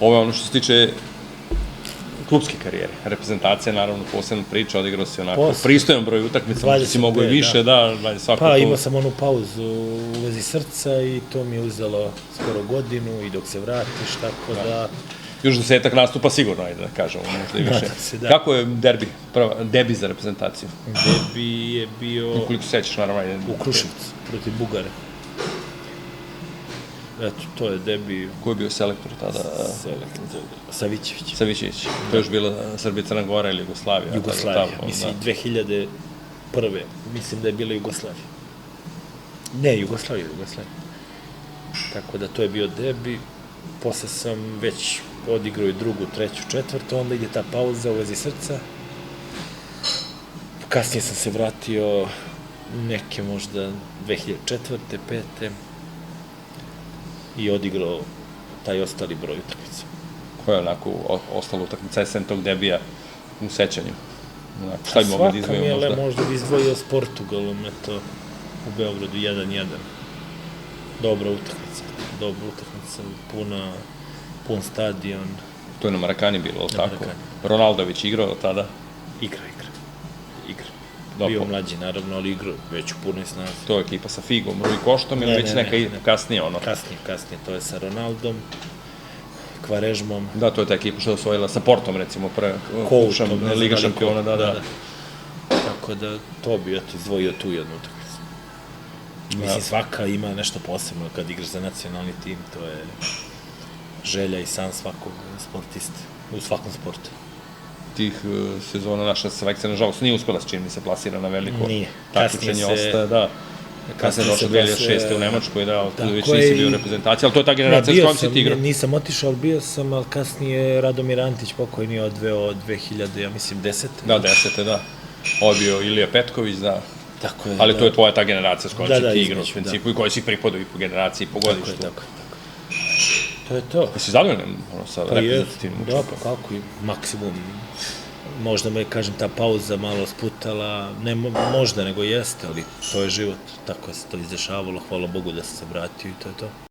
Ovo je ono što se tiče klubske karijere. Reprezentacija, naravno, posebna priča, odigrao si onako pristojan broj utakmica, možda si mogu i više, da, svakako. Pa imao sam onu pauzu u vezi srca i to mi je uzelo skoro godinu i dok se vratiš, tako da... Još 10-ak nastupa sigurno, ajde da kažemo, možda i više. Kako je debi za reprezentaciju? Debi je bio... Ukoliko se sećaš, naravno, ajde. U Kruševcu, protiv Bugare. Eto, to je debi... Ko je bio selektor tada? Savićević. Savićević. To je još bila Srbija, Crna Gora ili Jugoslavija? Jugoslavija, mislim, 2001. Mislim da je bila Jugoslavija. Ne, Jugoslavija. Tako da to je bio debi. Posle sam već odigrao i drugu, treću, četvrtu, onda ide ta pauza u vezi srca. Kasnije sam se vratio neke možda 2004. 2005. i odigrao taj ostali broj utakmica. Koja je onako ostala utakmica sem tog debija u sećanju? Šta bi mogli da izdvojimo možda? Svaka mi je možda bi izdvojio s Portugalom, eto, u Beogradu 1-1. Dobra utakmica, pun stadion. To je na Marakani bilo, ali tako? Ronaldo već igrao tada? Igra. Bio mlađi, naravno, ali igrao već u punoj snazi. To je ekipa sa Figom, Rui Koštom ili već neka kasnije ono? Kasnije, to je sa Ronaldom, Kvarežmom. Da, to je ta ekipa što je osvojila sa Portom, recimo, Liga šampiona, da. Tako da, to bi eto izdvojio tu jednu utakmicu. Mislim, svaka ima nešto posebno kad igraš za nacionalni tim, to je želja i san svakog sportiste, u svakom sportu. Tih sezona naša selekcija, nažalost, nije uspela s čim mi se plasira na veliko takmičenje, ostaje, da. Kasnije je došla 2006. u Nemačkoj, da, tu već nisi bio reprezentacija, ali to je ta generacija s kojom si ti igrao. Nisam otišao, ali bio sam, ali kasnije Radomir Antić pokojni je odveo od 2000, ja mislim, 10. Da, 10. da. Ovo je bio Ilija Petković, da. Tako je, ali to je tvoja ta generacija s kojom si ti igrao u principu i koji si pripadao i po generaciji i po godištu. Tako. To je to. Jesi zadovoljan sa reprezentativnim učinkom? Da, pa kako i maksimum. Možda me, kažem, ta pauza malo sputala, ne možda, nego jeste, ali to je život. Tako se to izdešavalo, hvala Bogu da sam se vratio i to je to.